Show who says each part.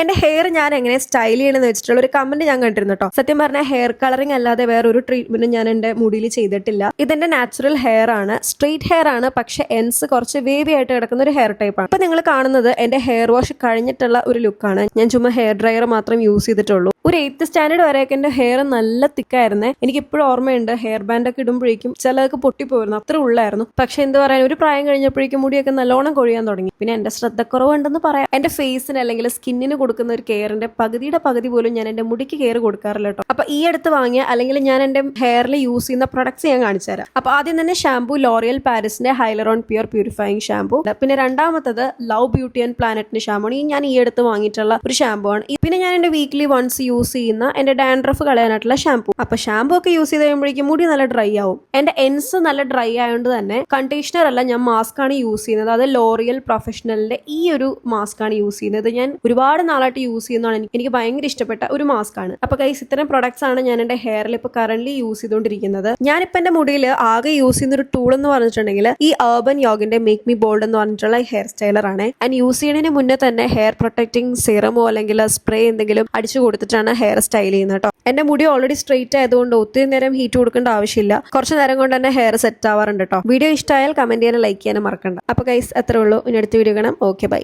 Speaker 1: എന്റെ ഹെയർ ഞാൻ എങ്ങനെ സ്റ്റൈൽ ചെയ്യണമെന്ന് വെച്ചിട്ടുള്ള ഒരു കമന്റ് ഞാൻ കണ്ടിരുന്നു കേട്ടോ. സത്യം പറഞ്ഞാൽ ഹെയർ കളറിംഗ് അല്ലാതെ വേറൊരു ട്രീറ്റ്മെന്റ് ഞാൻ എന്റെ മുടിയിൽ ചെയ്തിട്ടില്ല. ഇതെന്റെ നാച്ചുറൽ ഹെയർ ആണ്, സ്ട്രെയിറ്റ് ഹെയർ ആണ്, പക്ഷെ എൻസ് കുറച്ച് വേവി ആയിട്ട് കിടക്കുന്ന ഒരു ഹെയർ ടൈപ്പ് ആണ്. ഇപ്പൊ നിങ്ങൾ കാണുന്നത് എന്റെ ഹെയർ വാഷ് കഴിഞ്ഞിട്ടുള്ള ഒരു ലുക്കാണ്. ഞാൻ ചുമ്മാ ഹെയർ ഡ്രയർ മാത്രം യൂസ് ചെയ്തിട്ടുള്ളൂ. ഒരു 8th സ്റ്റാൻഡേർഡ് വരെയൊക്കെ എന്റെ ഹെയർ നല്ല തിക്കായിരുന്നേ. എനിക്ക് ഇപ്പോഴും ഓർമ്മയുണ്ട്, ഹെയർ ബാൻഡ് ഒക്കെ ഇടുമ്പോഴേക്കും ചിലതൊക്കെ പൊട്ടിപ്പോയിരുന്നു, അത്ര ഉള്ളായിരുന്നു. പക്ഷെ എന്ത് പറയാൻ, ഒരു പ്രായം കഴിഞ്ഞപ്പോഴേക്കും മുടിയൊക്കെ നല്ലോണം കൊഴിയാൻ തുടങ്ങി. പിന്നെ എന്റെ ശ്രദ്ധക്കുറവുണ്ടെന്ന് പറയാം. എന്റെ ഫേസിന് അല്ലെങ്കിൽ സ്കിന്നിന് കൊടുക്കുന്ന ഒരു കെയറിന്റെ പകുതിയുടെ പകുതി പോലും ഞാൻ എന്റെ മുടിക്ക് കെയർ കൊടുക്കാറില്ല കേട്ടോ. അപ്പൊ ഈ അടുത്ത് വാങ്ങിയ അല്ലെങ്കിൽ ഞാൻ എന്റെ ഹെയറിൽ യൂസ് ചെയ്യുന്ന പ്രൊഡക്ട്സ് ഞാൻ കാണിച്ചു തരാം. അപ്പൊ ആദ്യം തന്നെ ഷാംപൂ ലോറിയൽ പാരിസിന്റെ ഹൈലറോൺ പ്യൂർ പ്യൂരിഫയിങ് ഷാംപൂ. പിന്നെ രണ്ടാമത്തത് ലവ് ബ്യൂട്ടി ആൻഡ് പ്ലാനറ്റിന്റെ ഷാമ്പൂ ആണ്. ഞാൻ ഈ അടുത്ത് വാങ്ങിയിട്ടുള്ള ഒരു ഷാംപൂ ആണ്. പിന്നെ ഞാൻ എന്റെ വീക്ക്ലി വൺസ് യൂസ് ചെയ്യുന്ന എന്റെ ഡാൻഡ്രഫ് കളയാനായിട്ടുള്ള ഷാംപൂ. അപ്പൊ ഷാംപൂ ഒക്കെ യൂസ് ചെയ്ത് കഴിയുമ്പോഴേക്കും മുടി നല്ല ഡ്രൈ ആവും. എന്റെ എൻസ് നല്ല ഡ്രൈ ആയതുകൊണ്ട് തന്നെ കണ്ടീഷണർ അല്ല, ഞാൻ മാസ്ക് ആണ് യൂസ് ചെയ്യുന്നത്. അത് ലോറിയൽ പ്രൊഫഷണലിന്റെ ഈ ഒരു മാസ്ക് ആണ് യൂസ് ചെയ്യുന്നത്. ഞാൻ ഒരുപാട് നാളായിട്ട് യൂസ് ചെയ്യുന്നതാണ്. എനിക്ക് ഭയങ്കര ഇഷ്ടപ്പെട്ട ഒരു മാസ്ക് ആണ്. അപ്പൊ ഗൈസ്, ഇത്തരം പ്രൊഡക്ട്സ് ആണ് ഞാൻ എന്റെ ഹെയറിൽ ഇപ്പൊ കറന്റ് യൂസ് ചെയ്തുകൊണ്ടിരിക്കുന്നത്. ഞാനിപ്പോ എന്റെ മുടിയിൽ ആകെ യൂസ് ചെയ്യുന്ന ഒരു ടൂൾ എന്ന് പറഞ്ഞിട്ടുണ്ടെങ്കിൽ ഈ അർബൻ യോഗന്റെ മേക്ക് മീ ബോൾഡ് എന്ന് പറഞ്ഞിട്ടുള്ള ഹെയർ സ്റ്റൈലർ ആണ്. ആൻഡ് യൂസ് ചെയ്യുന്നതിന് മുന്നേ തന്നെ ഹെയർ പ്രൊട്ടക്ടിങ് സിറമോ അല്ലെങ്കിൽ സ്പ്രേ എന്തെങ്കിലും അടിച്ചു കൊടുത്തിട്ടാണ് ഹെയർ സ്റ്റൈൽ ചെയ്യുന്നത് കേട്ടോ. എന്റെ മുടി ഓൾറെഡി സ്ട്രെയിറ്റ് ആയതുകൊണ്ട് ഒത്തിരി നേരം ഹീറ്റ് കൊടുക്കേണ്ട ആവശ്യമില്ല. കുറച്ച് നേരം കൊണ്ട് തന്നെ ഹെയർ സെറ്റ് ആവാറുണ്ട് കേട്ടോ. വീഡിയോ ഇഷ്ടമായാൽ കമന്റ് ചെയ്യാനും ലൈക്ക് ചെയ്യാനും മറക്കണ്ട. അപ്പൊ ഗൈസ്, അത്രേ ഉള്ളൂ. ഇനി അടുത്ത വീഡിയോ കാണാം. Okay, by.